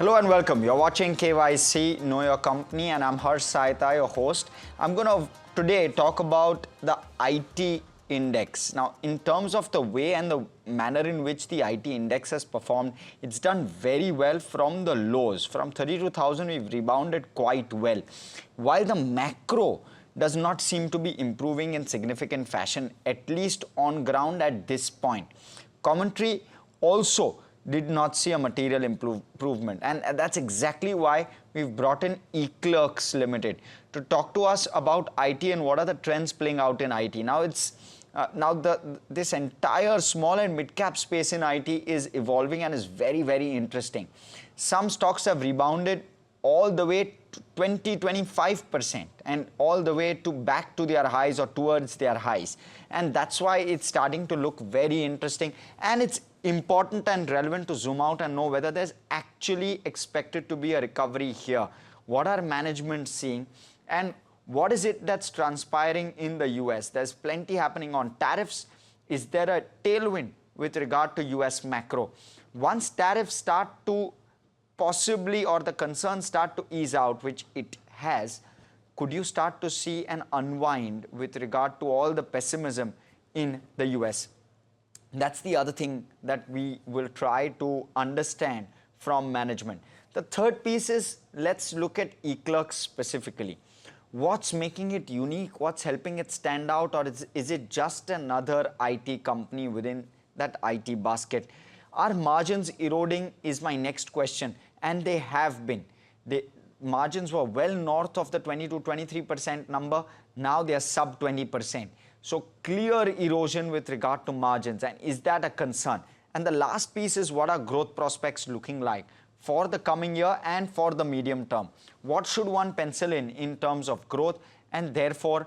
Hello and welcome. You're watching KYC, Know Your Company, and I'm Hersh Sayta, your host. I'm going to today talk about the IT index. Now, in terms of the way and the manner in which the IT index has performed, it's done very well from the lows. From 32,000, we've rebounded quite well. While the macro does not seem to be improving in significant fashion, at least on ground at this point. Commentary also did not see a material improvement, and that's exactly why we've brought in Eclerx Limited to talk to us about IT and what are the trends playing out in IT. Now this entire small and mid-cap space in IT is evolving and is very, very interesting. Some stocks have rebounded all the way to 20-25% and all the way to back to their highs or towards their highs, and that's why it's starting to look very interesting, and it's important and relevant to zoom out and know whether there's actually expected to be a recovery here. What are management seeing, and what is it that's transpiring in the US? There's plenty happening on tariffs. Is there a tailwind with regard to US macro? Once tariffs start to possibly, or the concerns start to ease out, which it has, could you start to see an unwind with regard to all the pessimism in the US? That's the other thing that we will try to understand from management. The third piece is, let's look at Eclerx specifically. What's making it unique? What's helping it stand out? Or is it just another IT company within that IT basket? Are margins eroding is my next question, and they have been. The margins were well north of the 20 to 23% number. Now they are sub 20%. So clear erosion with regard to margins, and is that a concern? And the last piece is, what are growth prospects looking like for the coming year and for the medium term? What should one pencil in terms of growth, and therefore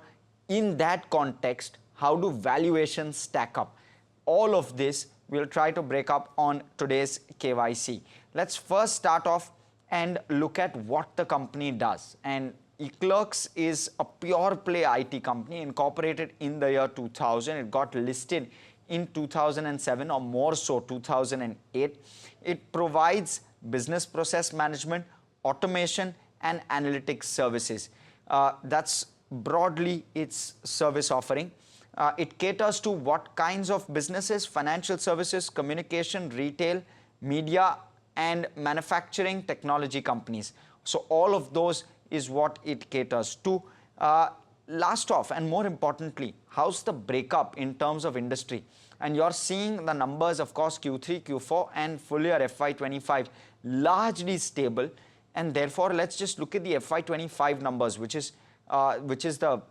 in that context, how do valuations stack up? All of this we'll try to break up on today's KYC. Let's first start off and look at what the company does. And Eclerx is a pure play IT company incorporated in the year 2000. It got listed in 2007, or more so 2008. It provides business process management, automation and analytics services. That's broadly its service offering. It caters to what kinds of businesses? Financial services, communication, retail, media and manufacturing technology companies. So all of those is what it caters to. Last off, and more importantly, how's the breakup in terms of industry? And you're seeing the numbers, of course, Q3, Q4 and full year FY25 largely stable, and therefore let's just look at the FY25 numbers, which is the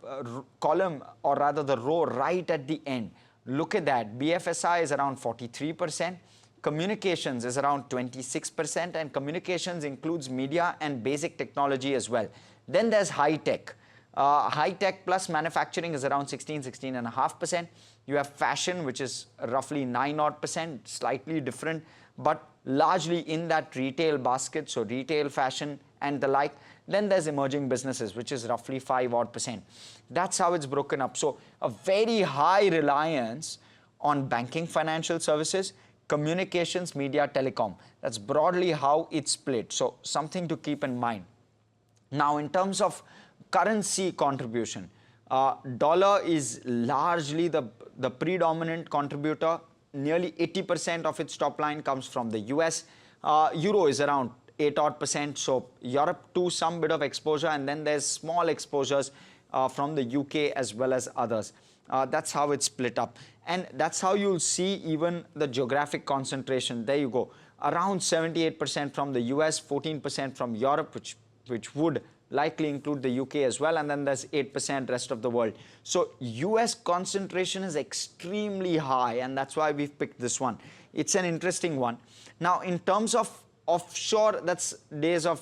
column, or rather the row right at the end. Look at that. BFSI is around 43%. Communications is around 26%, and communications includes media and basic technology as well. Then there's high tech. High tech plus manufacturing is around 16.5%. You have fashion, which is roughly 9% slightly different, but largely in that retail basket, so retail, fashion and the like. Then there's emerging businesses, which is roughly 5%. That's how it's broken up. So a very high reliance on banking, financial services, communications, media, telecom. That's broadly how it's split. So something to keep in mind. Now, in terms of currency contribution, dollar is largely the predominant contributor. Nearly 80% of its top line comes from the US. Euro is around 8%. So Europe to some bit of exposure, and then there's small exposures from the UK as well as others. That's how it's split up, and that's how you'll see even the geographic concentration. There you go, around 78% from the US, 14% from Europe, which would likely include the UK as well, and then there's 8% rest of the world. So US concentration is extremely high, and that's why we've picked this one. It's an interesting one. Now, in terms of offshore, that's days of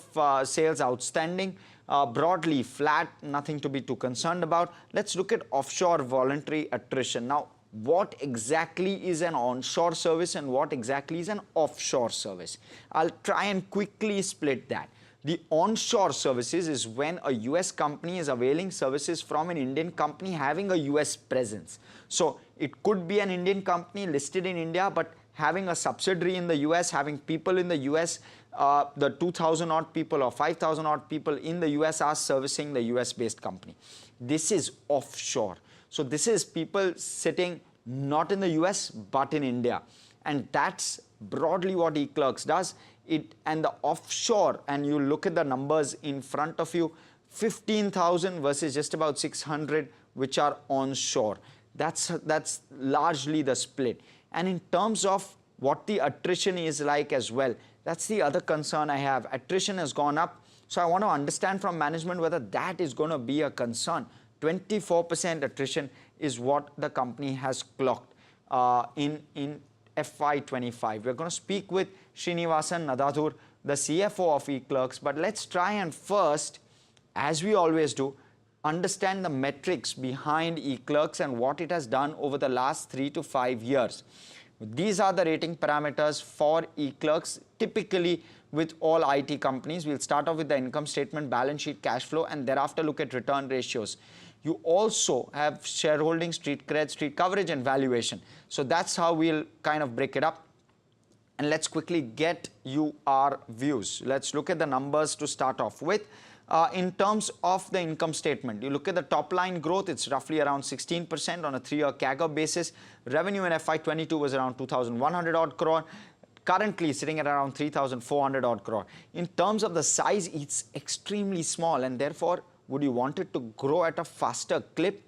sales outstanding. Broadly flat, nothing to be too concerned about. Let's look at offshore voluntary attrition. Now, what exactly is an onshore service and what exactly is an offshore service? I'll try and quickly split that. The onshore services is when a US company is availing services from an Indian company having a US presence. So it could be an Indian company listed in India but having a subsidiary in the US, having people in the US, the 2,000 odd people or 5,000 odd people in the US are servicing the US based company. This is offshore. So this is people sitting not in the US but in India, and that's broadly what Eclerx does. And the offshore, and you look at the numbers in front of you, 15,000 versus just about 600 which are onshore. That's largely the split. And in terms of what the attrition is like as well, that's the other concern I have. Attrition has gone up, so I want to understand from management whether that is going to be a concern. 24% attrition is what the company has clocked in FY25. We're going to speak with Srinivasan Nadhadhur, the CFO of Eclerx, but let's try and first, as we always do, understand the metrics behind Eclerx and what it has done over the last 3 to 5 years. These are the rating parameters for Eclerx, typically with all IT companies. We'll start off with the income statement, balance sheet, cash flow, and thereafter look at return ratios. You also have shareholding, street cred, street coverage, and valuation. So that's how we'll kind of break it up. And let's quickly get you our views. Let's look at the numbers to start off with. In terms of the income statement, you look at the top line growth, it's roughly around 16% on a 3-year CAGR basis. Revenue in FY22 was around 2,100 odd crore. Currently sitting at around 3,400 odd crore. In terms of the size, it's extremely small, and therefore, would you want it to grow at a faster clip?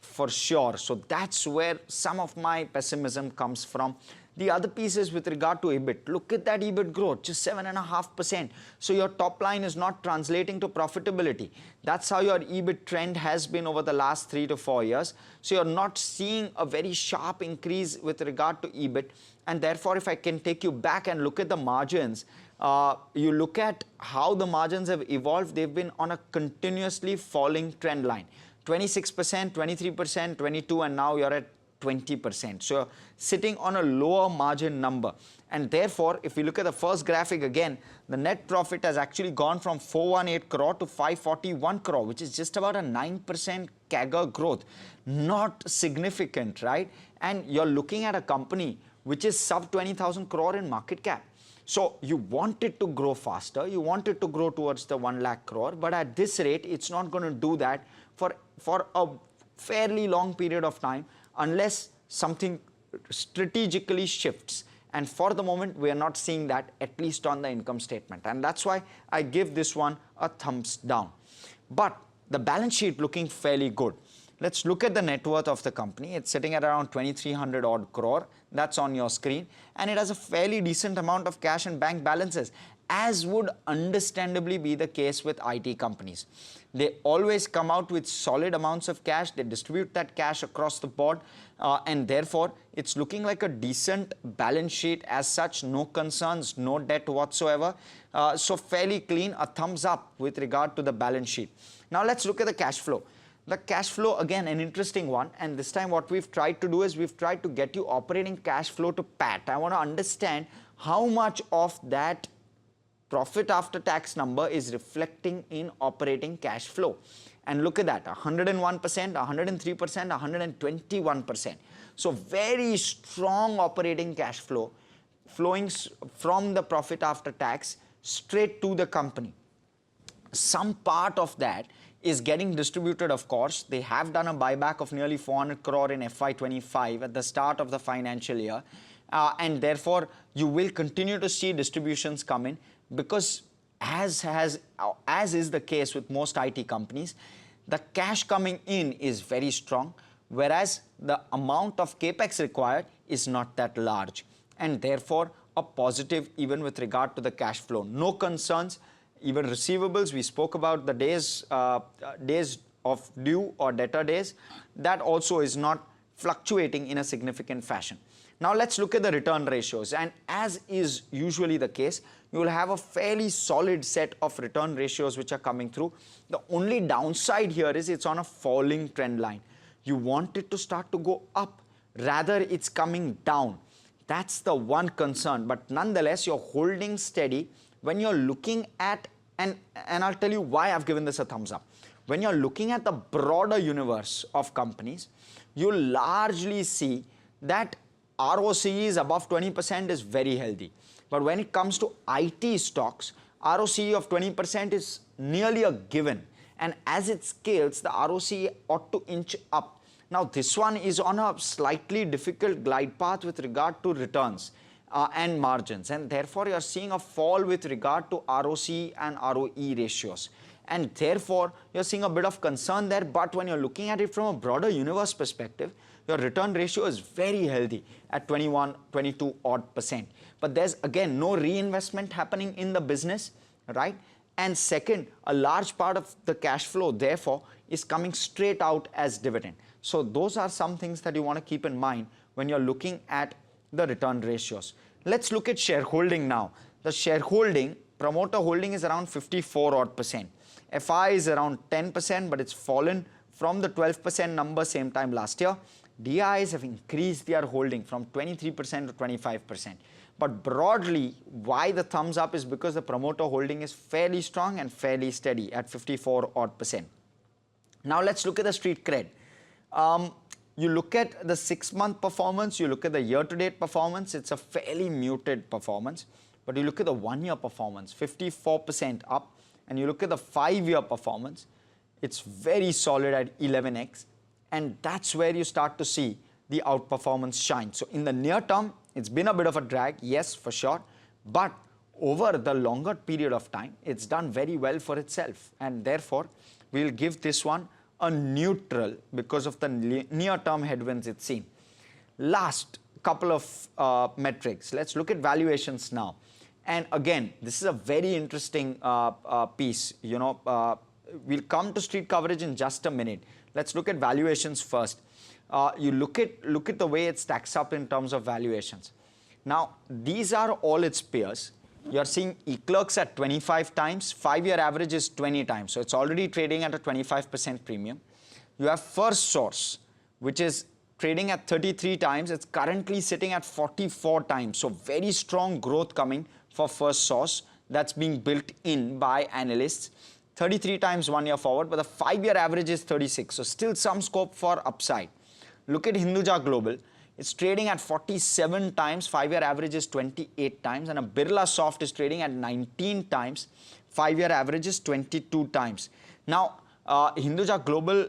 For sure. So that's where some of my pessimism comes from. The other piece is with regard to EBIT. Look at that EBIT growth, just 7.5%. So your top line is not translating to profitability. That's how your EBIT trend has been over the last 3 to 4 years. So you're not seeing a very sharp increase with regard to EBIT. And therefore, if I can take you back and look at the margins, you look at how the margins have evolved, they've been on a continuously falling trend line. 26%, 23%, 22%, and now you're at 20%. So sitting on a lower margin number. And therefore, if we look at the first graphic again, the net profit has actually gone from 418 crore to 541 crore, which is just about a 9% CAGR growth. Not significant, right? And you're looking at a company which is sub 20,000 crore in market cap. So you want it to grow faster, you want it to grow towards the 1 lakh crore, but at this rate, it's not going to do that for a fairly long period of time unless something strategically shifts. And for the moment, we are not seeing that, at least on the income statement. And that's why I give this one a thumbs down. But the balance sheet looking fairly good. Let's look at the net worth of the company. It's sitting at around 2,300 odd crore. That's on your screen. And it has a fairly decent amount of cash and bank balances, as would understandably be the case with IT companies. They always come out with solid amounts of cash. They distribute that cash across the board. And therefore, it's looking like a decent balance sheet as such. No concerns, no debt whatsoever. So fairly clean, a thumbs up with regard to the balance sheet. Now let's look at the cash flow. The cash flow, again, an interesting one. And this time what we've tried to do is we've tried to get you operating cash flow to PAT. I want to understand how much of that profit after tax number is reflecting in operating cash flow. And look at that, 101%, 103%, 121%. So very strong operating cash flow flowing from the profit after tax straight to the company. Some part of that is getting distributed, of course. They have done a buyback of nearly 400 crore in FY25 at the start of the financial year. And therefore, you will continue to see distributions come in because as is the case with most IT companies, the cash coming in is very strong, whereas the amount of capex required is not that large. And therefore, a positive even with regard to the cash flow. No concerns. Even receivables, we spoke about the days of due or debtor days. That also is not fluctuating in a significant fashion. Now let's look at the return ratios. And as is usually the case, you will have a fairly solid set of return ratios which are coming through. The only downside here is it's on a falling trend line. You want it to start to go up, rather it's coming down. That's the one concern. But nonetheless, you're holding steady when you're looking at, and I'll tell you why I've given this a thumbs up. When you're looking at the broader universe of companies, you'll largely see that ROCE is above 20% is very healthy. But when it comes to IT stocks, ROCE of 20% is nearly a given. And as it scales, the ROCE ought to inch up. Now, this one is on a slightly difficult glide path with regard to returns and margins. And therefore, you are seeing a fall with regard to ROCE and ROE ratios. And therefore, you're seeing a bit of concern there. But when you're looking at it from a broader universe perspective, your return ratio is very healthy at 21, 22 odd percent. But there's again no reinvestment happening in the business, right? And second, a large part of the cash flow, therefore, is coming straight out as dividend. So those are some things that you want to keep in mind when you're looking at the return ratios. Let's look at shareholding now. The shareholding, promoter holding is around 54 odd percent. FI is around 10%, but it's fallen from the 12% number same time last year. DIs have increased their holding from 23% to 25%. But broadly, why the thumbs up is because the promoter holding is fairly strong and fairly steady at 54 odd percent. Now let's look at the street cred. You look at the 6-month performance, you look at the year-to-date performance, it's a fairly muted performance. But you look at the 1-year performance, 54% up. And you look at the 5-year performance, it's very solid at 11x. And that's where you start to see the outperformance shine. So in the near term, it's been a bit of a drag, yes, for sure. But over the longer period of time, it's done very well for itself. And therefore, we'll give this one a neutral because of the near-term headwinds it's seen. Last couple of metrics. Let's look at valuations now. And again, this is a very interesting piece. We'll come to street coverage in just a minute. Let's look at valuations first. You look at the way it stacks up in terms of valuations. Now, these are all its peers. You're seeing Eclerx at 25 times. 5-year average is 20 times. So it's already trading at a 25% premium. You have First Source, which is trading at 33 times. It's currently sitting at 44 times. So very strong growth coming for First Source that's being built in by analysts. 33 times 1 year forward, but the 5-year average is 36. So still some scope for upside. Look at Hinduja Global. It's trading at 47 times. 5-year average is 28 times. And a Birla Soft is trading at 19 times. 5-year average is 22 times. Now, Hinduja Global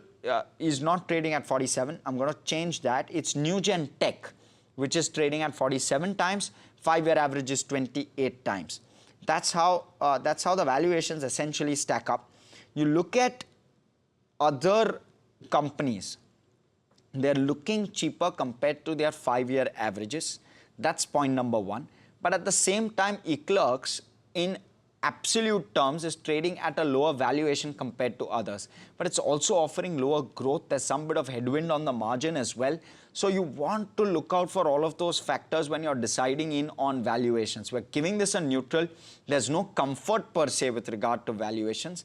is not trading at 47. I'm going to change that. It's Newgen Tech, which is trading at 47 times. 5-year average is 28 times. That's how the valuations essentially stack up. You look at other companies, they're looking cheaper compared to their 5-year averages. That's point number one. But at the same time, Eclerx in absolute terms is trading at a lower valuation compared to others. But it's also offering lower growth. There's some bit of headwind on the margin as well. So you want to look out for all of those factors when you're deciding in on valuations. We're giving this a neutral. There's no comfort per se with regard to valuations.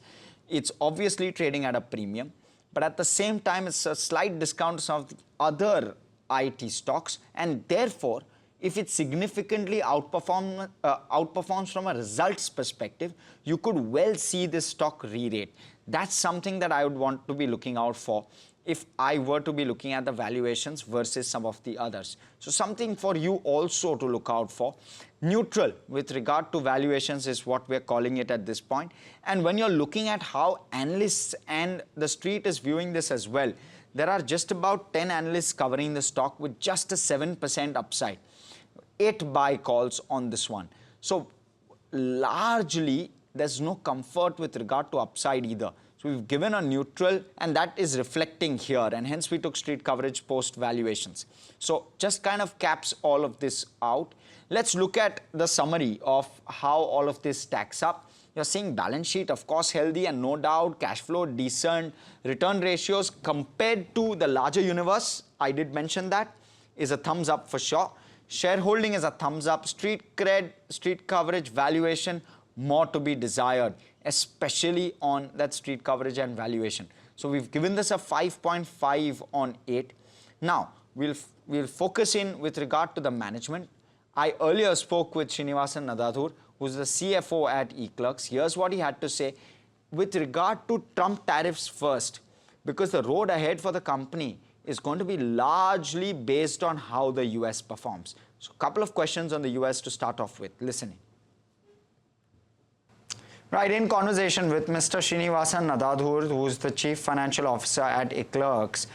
It's obviously trading at a premium. But at the same time, it's a slight discount to some of the other IT stocks. And therefore, if it significantly outperforms from a results perspective, you could well see this stock re-rate. That's something that I would want to be looking out for if I were to be looking at the valuations versus some of the others. So something for you also to look out for. Neutral with regard to valuations is what we're calling it at this point. And when you're looking at how analysts and the street is viewing this as well, there are just about 10 analysts covering the stock with just a 7% upside. 8 buy calls on this one. So largely, there's no comfort with regard to upside either. So we've given a neutral, and that is reflecting here, and hence we took street coverage post valuations. So just kind of caps all of this out. Let's look at the summary of how all of this stacks up. You're seeing balance sheet, of course, healthy, and no doubt cash flow decent. Return ratios compared to the larger universe, I did mention that, is a thumbs up for sure. Shareholding is a thumbs up. Street cred, street coverage, valuation, more to be desired, especially on that street coverage and valuation. So we've given this a 5.5 on 8. Now, we'll focus in with regard to the management. I earlier spoke with Srinivasan Nadhadhur, who's the CFO at Eclerx. Here's what he had to say with regard to Trump tariffs first, because the road ahead for the company is going to be largely based on how the US performs. So a couple of questions on the US to start off with. Listening. Right, in conversation with Mr. Srinivasan Nadhadhur, who is the Chief Financial Officer at Eclerx.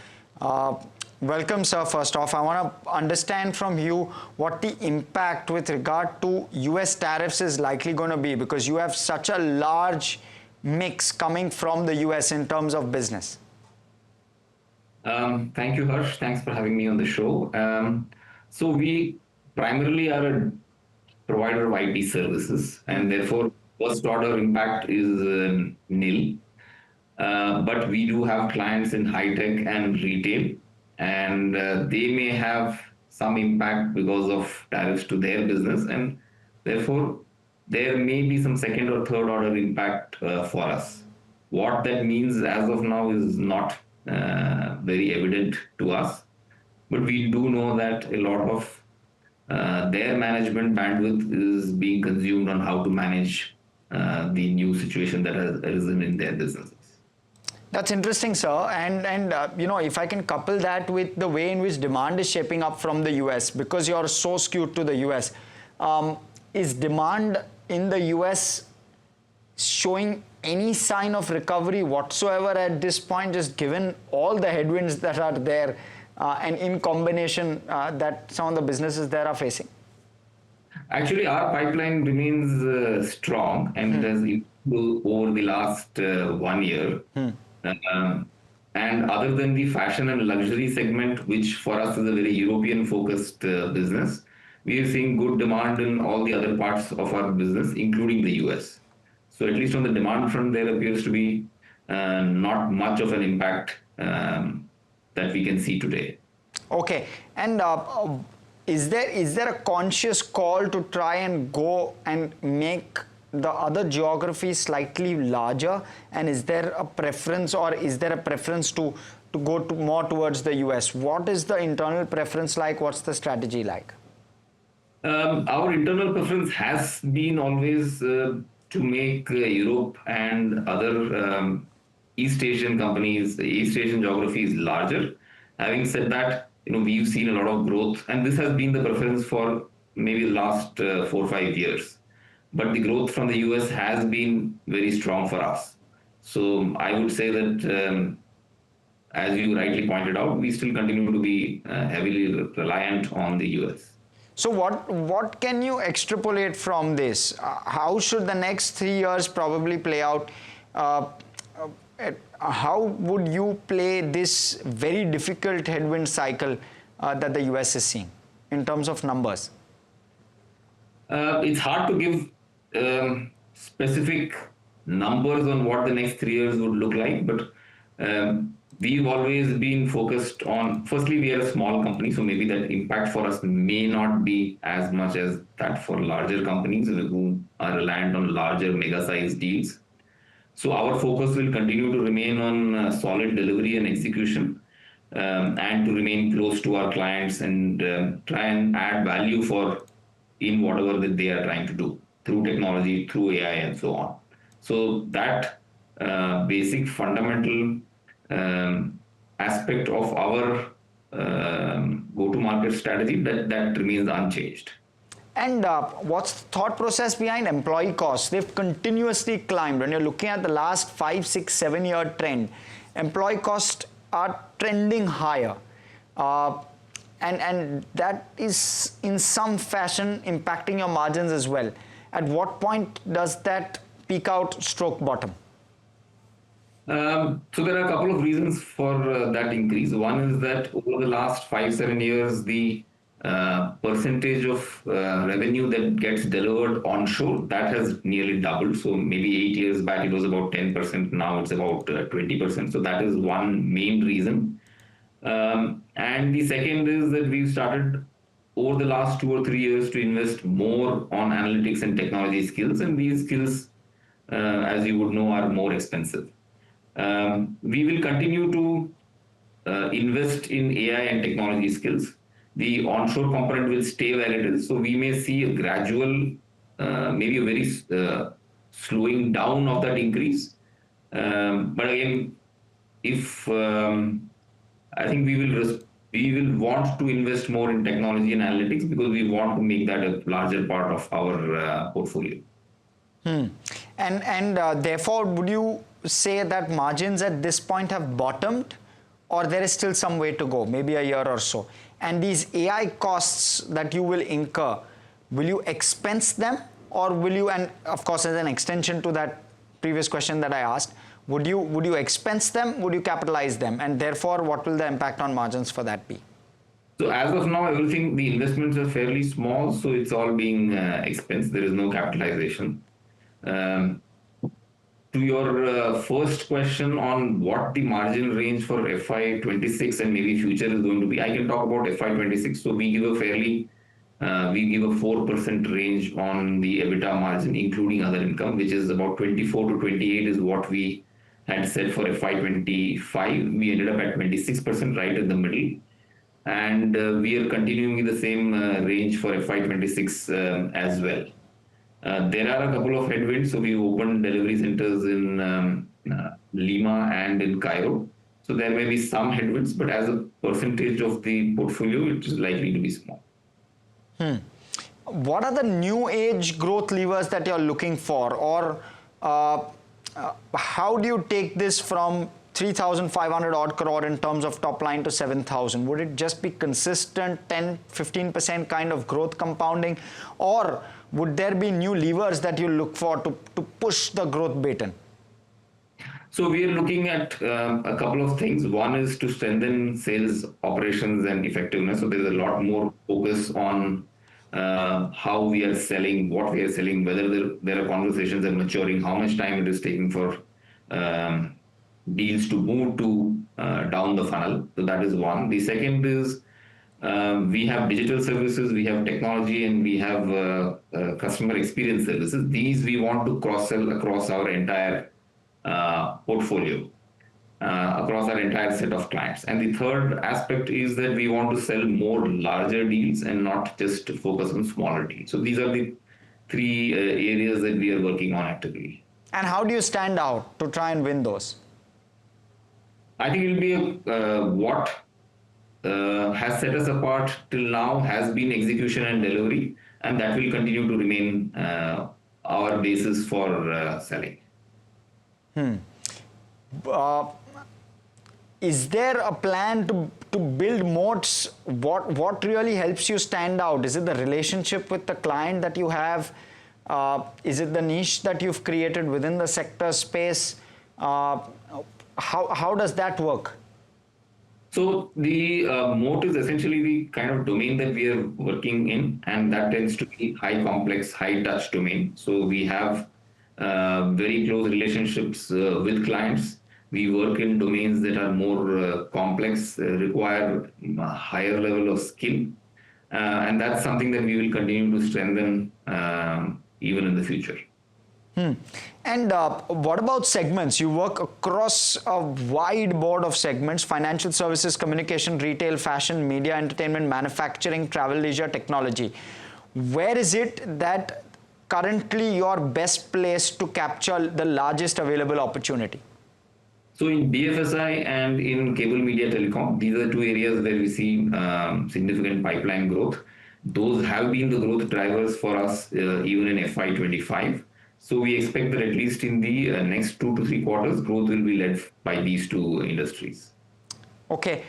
Welcome, sir. First off, I want to understand from you what the impact with regard to US tariffs is likely going to be, because you have such a large mix coming from the US in terms of business. Thank you, Hersh. Thanks for having me on the show. So we primarily are a provider of IT services, and therefore first order impact is nil. But we do have clients in high tech and retail, and they may have some impact because of tariffs to their business, and therefore there may be some second or third order impact for us. What that means as of now is not very evident to us, but we do know that a lot of their management bandwidth is being consumed on how to manage the new situation that has arisen in their businesses. That's interesting, sir. And you know, if I can couple that with the way in which demand is shaping up from the US, because you're so skewed to the US, is demand in the US showing any sign of recovery whatsoever at this point, just given all the headwinds that are there and in combination that some of the businesses there are facing? Actually, our pipeline remains strong and it has improved over the last 1 year. And other than the fashion and luxury segment, which for us is a very European-focused business, we are seeing good demand in all the other parts of our business, including the US. So at least on the demand front, there appears to be not much of an impact that we can see today. Okay. And is there a conscious call to try and go and make the other geographies slightly larger? And is there a preference, or is there a preference to go more towards the US? What is the internal preference like? What's the strategy like? Our internal preference has been always to make Europe and other East Asian companies, East Asian geographies larger. Having said that, we've seen a lot of growth, and this has been the preference for maybe the last 4 or 5 years. But the growth from the US has been very strong for us. So I would say that, as you rightly pointed out, we still continue to be heavily reliant on the US. So what can you extrapolate from this? How should the next 3 years probably play out? How would you play this very difficult headwind cycle that the US is seeing in terms of numbers? It's hard to give specific numbers on what the next 3 years would look like, but we've always been focused on, firstly, we are a small company, so maybe that impact for us may not be as much as that for larger companies who are reliant on larger mega-sized deals. So our focus will continue to remain on solid delivery and execution, and to remain close to our clients and try and add value in whatever that they are trying to do through technology, through AI, and so on. So that basic fundamental aspect of our go-to-market strategy, that remains unchanged. And what's the thought process behind employee costs? They've continuously climbed. When you're looking at the last 5, 6, 7-year trend, employee costs are trending higher. And that is in some fashion impacting your margins as well. At what point does that peak out, stroke bottom? So there are a couple of reasons for that increase. One is that over the last 5, 7 years, the percentage of revenue that gets delivered onshore, that has nearly doubled. So maybe 8 years back, it was about 10%. Now it's about 20%. So that is one main reason. And the second is that we've started over the last 2 or 3 years to invest more on analytics and technology skills. And these skills, as you would know, are more expensive. We will continue to invest in AI and technology skills. The onshore component will stay where it is. So we may see a gradual, maybe a very slowing down of that increase. But again, if I think we will want to invest more in technology and analytics because we want to make that a larger part of our portfolio. And therefore, would you say that margins at this point have bottomed, or there is still some way to go, maybe a year or so? And these AI costs that you will incur, will you expense them, or will you, and of course as an extension to that previous question that I asked, would you expense them, would you capitalize them, and therefore what will the impact on margins for that be? So as of now, everything, the investments are fairly small, so it's all being expensed. There is no capitalization. Um, to your first question on what the margin range for FY26 and maybe future is going to be, I can talk about FY26. So we give a 4% range on the EBITDA margin, including other income, which is about 24 to 28 is what we had said for FY25. We ended up at 26%, right in the middle. And we are continuing in the same range for FY26 as well. There are a couple of headwinds. So we opened delivery centers in Lima and in Cairo. So there may be some headwinds, but as a percentage of the portfolio, it is likely to be small. What are the new age growth levers that you're looking for, or how do you take this from 3,500 odd crore in terms of top line to 7,000? Would it just be consistent 10-15% kind of growth compounding, or would there be new levers that you look for to push the growth baton? So we are looking at a couple of things. One is to strengthen sales operations and effectiveness. So there's a lot more focus on how we are selling, what we are selling, whether there are conversations that are maturing, how much time it is taking for deals to move to down the funnel. So that is one. The second is we have digital services, we have technology, and we have customer experience services. These we want to cross-sell across our entire portfolio, across our entire set of clients. And the third aspect is that we want to sell more larger deals and not just focus on smaller deals. So these are the three areas that we are working on actively. And how do you stand out to try and win those? I think it will be what has set us apart till now has been execution and delivery, and that will continue to remain our basis for selling. Is there a plan to build moats? What really helps you stand out? Is it the relationship with the client that you have? Is it the niche that you've created within the sector space? How does that work? So the moat is essentially the kind of domain that we are working in, and that tends to be high complex, high touch domain. So we have very close relationships with clients. We work in domains that are more complex, require a higher level of skill, and that's something that we will continue to strengthen even in the future. And what about segments? You work across a wide board of segments: financial services, communication, retail, fashion, media, entertainment, manufacturing, travel, leisure, technology. Where is it that currently you're best placed to capture the largest available opportunity? So in BFSI and in cable media telecom, these are two areas where we see significant pipeline growth. Those have been the growth drivers for us even in FY25. So we expect that at least in the next 2 to 3 quarters, growth will be led by these two industries. Okay,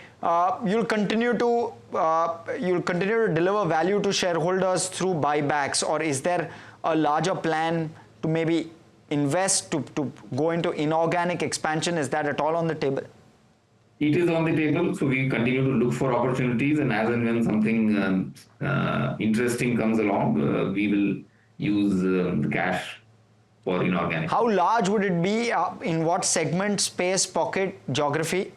you'll continue to deliver value to shareholders through buybacks, or is there a larger plan to maybe invest to go into inorganic expansion? Is that at all on the table? It is on the table, so we continue to look for opportunities, and as and when something interesting comes along, we will use the cash for inorganic. How large would it be? In what segment, space, pocket, geography?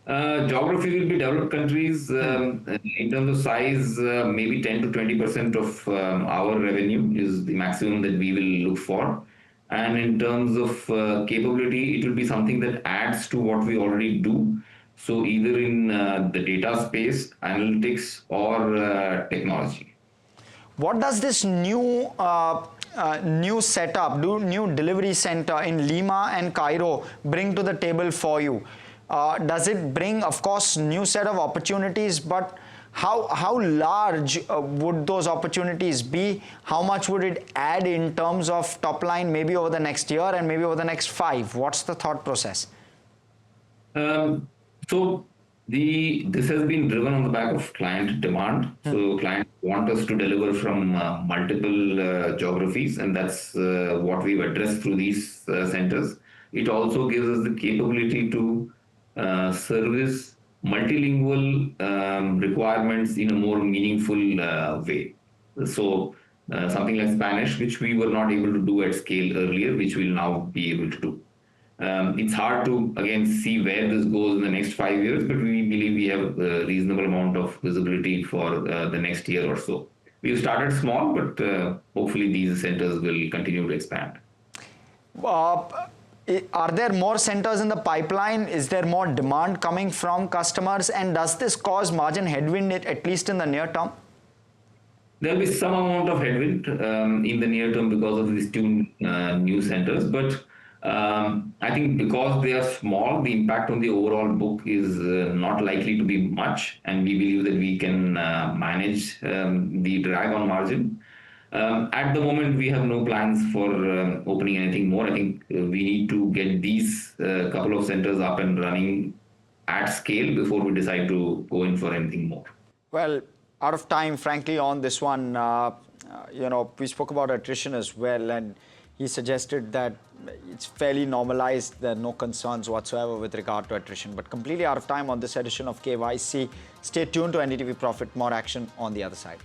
Geography will be developed countries. In terms of size, maybe 10 to 20% of our revenue is the maximum that we will look for. And in terms of capability, it will be something that adds to what we already do. So either in the data space, analytics, or technology. What does this new setup, new delivery center in Lima and Cairo bring to the table for you? Does it bring, of course, new set of opportunities, but how large would those opportunities be? How much would it add in terms of top line maybe over the next year and maybe over the next 5? What's the thought process? So this has been driven on the back of client demand. So clients want us to deliver from multiple geographies, and that's what we've addressed through these centers. It also gives us the capability to service multilingual requirements in a more meaningful way. So something like Spanish, which we were not able to do at scale earlier, which we'll now be able to do. It's hard to, again, see where this goes in the next 5 years, but we believe we have a reasonable amount of visibility for the next year or so. We've started small, but hopefully these centers will continue to expand. Are there more centers in the pipeline? Is there more demand coming from customers? And does this cause margin headwind, at least in the near term? There'll be some amount of headwind in the near term because of these two new centers, but I think because they are small, the impact on the overall book is not likely to be much, and we believe that we can manage the drag on margin. At the moment, we have no plans for opening anything more. I think we need to get these couple of centers up and running at scale before we decide to go in for anything more. Well, out of time, frankly, on this one, we spoke about attrition as well, and he suggested that it's fairly normalized. There are no concerns whatsoever with regard to attrition. But completely out of time on this edition of KYC. Stay tuned to NDTV Profit. More action on the other side.